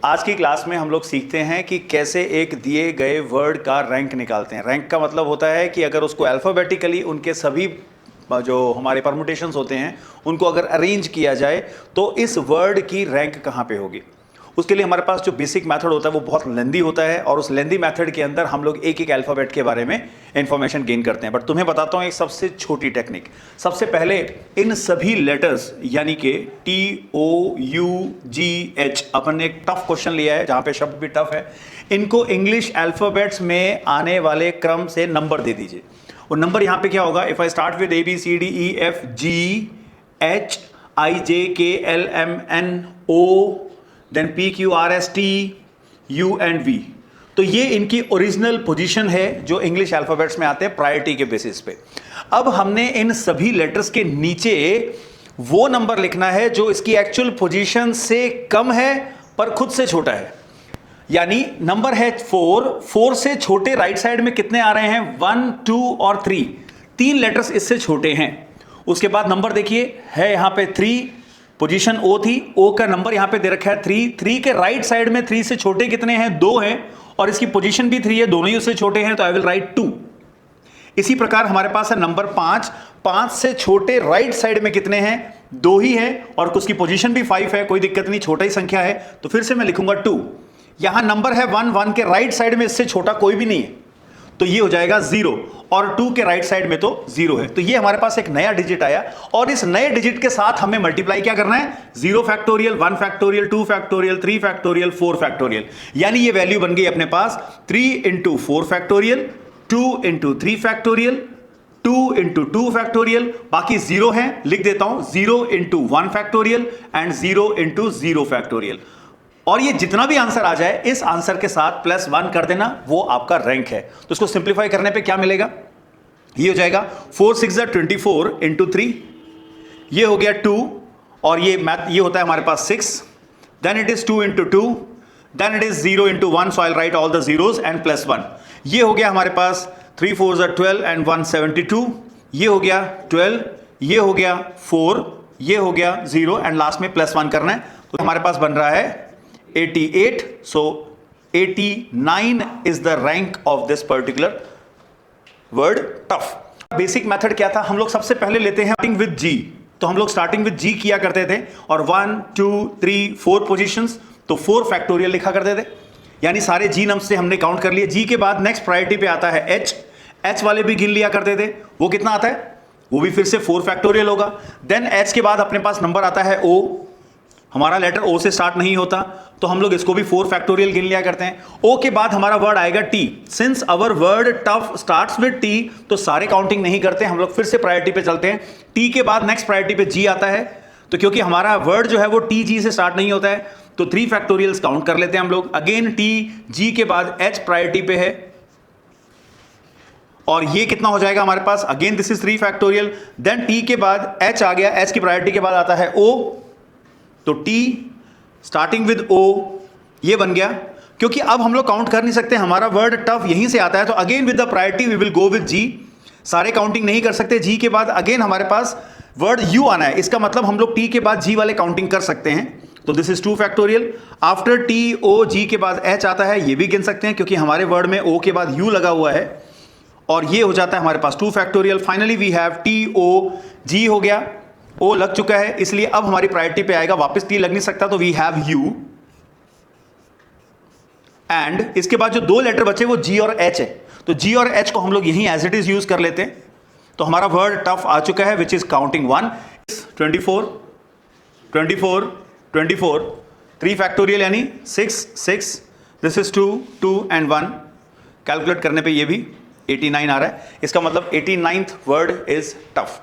आज की क्लास में हम लोग सीखते हैं कि कैसे एक दिए गए वर्ड का रैंक निकालते हैं। रैंक का मतलब होता है कि अगर उसको अल्फ़ाबेटिकली उनके सभी जो हमारे परमुटेशंस होते हैं उनको अगर अरेंज किया जाए तो इस वर्ड की रैंक कहाँ पे होगी। उसके लिए हमारे पास जो बेसिक मेथड होता है वो बहुत लेंदी होता है और उस लेंदी मेथड के अंदर हम लोग एक एक अल्फ़ाबेट के बारे में इंफॉर्मेशन गेन करते हैं। बट तुम्हें बताता हूँ एक सबसे छोटी टेक्निक। सबसे पहले इन सभी लेटर्स यानी कि TOUGH अपन ने एक टफ क्वेश्चन लिया है जहाँ पे शब्द भी टफ है, इनको इंग्लिश अल्फ़ाबेट्स में आने वाले क्रम से नंबर दे दीजिए। और नंबर यहाँ पे क्या होगा, if I start with ABCDEFGHIJKLMNO then PQRSTUV, तो ये इनकी ओरिजिनल पोजीशन है जो इंग्लिश अल्फाबेट्स में आते हैं प्रायोरिटी के बेसिस पे। अब हमने इन सभी लेटर्स के नीचे वो नंबर लिखना है जो इसकी एक्चुअल पोजीशन से कम है पर खुद से छोटा है। यानी नंबर है 4 से छोटे राइट साइड में कितने आ रहे हैं, 1 2 और 3, 3 लेटर्स इससे छोटे हैं। उसके बाद नंबर देखिए है यहां पे 3, पोजीशन O थी, O का नंबर यहां पे दे रखा है 3 के राइट साइड में 3 से छोटे कितने हैं, 2 हैं और इसकी पोजीशन भी 3 है, दोनों ही उससे छोटे हैं तो आई विल राइट 2। इसी प्रकार हमारे पास है नंबर 5 से छोटे राइट साइड में कितने हैं, 2 ही हैं और उसकी पोजीशन भी 5 है, कोई दिक्कत नहीं, छोटा ही संख्या है तो फिर से मैं लिखूंगा 2। यहां नंबर है 1 के राइट साइड में इससे छोटा कोई भी नहीं है तो ये हो जाएगा 0 और 2 के राइट साइड में तो 0 है। तो ये हमारे पास एक नया डिजिट आया और इस नए डिजिट के साथ हमें मल्टीप्लाई क्या करना है, 0 factorial, 1 factorial, 2 factorial, 3 factorial, 4 factorial. यानी ये वैल्यू बन गई अपने पास 3 × 4 फैक्टोरियल, 2 × 3 फैक्टोरियल, 2 × 2 फैक्टोरियल, बाकी 0 है, लिख देता हूं 0 × 1 फैक्टोरियल एंड 0 × 0 फैक्टोरियल। और ये जितना भी आंसर आ जाए इस आंसर के साथ +1 कर देना, वो आपका रैंक है। तो इसको सिंप्लीफाई करने पे क्या मिलेगा, ये हो जाएगा 4 6 24 × 3, ये हो गया 2 और ये मैथ ये होता है हमारे पास 6, then it is 2 × 2, then it is 0 × 1, so I will write all the zeros and +1। ये हो गया हमारे पास 3 4 12 एंड 172, ये हो गया 12, ये हो गया 4, ये हो गया 0 एंड लास्ट में +1 करना है तो हमारे पास बन रहा है 88। so 89 is the rank of this particular word tough। Basic method क्या था, हम लोग सबसे पहले लेते हैं स्टार्टिंग विद G। तो हम लोग स्टार्टिंग विद G किया करते थे और 1 2 3 4 पोजीशंस तो 4 फैक्टोरियल लिखा करते थे, यानी सारे G नंबर से हमने काउंट कर लिए। G के बाद नेक्स्ट प्रायोरिटी पे आता है H वाले भी गिन लिया करते थे, वो कितना आता है, वो भी फिर से 4 फैक्टोरियल होगा। देन H के बाद अपने पास नंबर आता है O, हमारा लेटर O से स्टार्ट नहीं होता तो हम लोग इसको भी 4 फैक्टोरियल गिन लिया करते हैं। O के बाद हमारा वर्ड आएगा T, since our word tough starts with T तो सारे काउंटिंग नहीं करते, हम लोग फिर से प्रायोरिटी पे चलते हैं। T के बाद नेक्स्ट प्रायोरिटी पे G आता है, तो क्योंकि हमारा वर्ड जो है वो TG से स्टार्ट नहीं होता है तो 3 फैक्टोरियल्स काउंट कर लेते हैं हम लोग। अगेन T, G के बाद H प्रायोरिटी पे है और ये कितना हो जाएगा हमारे पास, again this is 3 factorial. Then T के बाद H आ गया, H की प्रायोरिटी के बाद आता है O, तो T स्टार्टिंग विद O ये बन गया। क्योंकि अब हम लोग काउंट कर नहीं सकते, हमारा वर्ड टफ यहीं से आता है तो again with the priority we will go with G, सारे काउंटिंग नहीं कर सकते। G के बाद अगेन हमारे पास वर्ड U आना है, इसका मतलब हम लोग T के बाद G वाले काउंटिंग कर सकते हैं तो this is 2 factorial. After T O G के बाद H आता है, ये भी गिन सकते हैं क्योंकि हमारे वर्ड में O के बाद U लगा हुआ है और ये हो जाता है हमारे पास 2 factorial. Finally we have T O G हो गया, O लग चुका है इसलिए अब हमारी प्रायोरिटी पे आएगा, वापस T लग नहीं सकता तो वी हैव U एंड इसके बाद जो 2 लेटर बचे वो G और H है तो G और H को हम लोग यहीं एज इट इज यूज कर लेते हैं। तो हमारा वर्ड टफ आ चुका है विच इज काउंटिंग 1 24 24 24 3 फैक्टोरियल यानी 6 6, दिस इज 2 2 एंड 1, कैलकुलेट करने पे ये भी 89 आ रहा है, इसका मतलब 89th वर्ड इज टफ।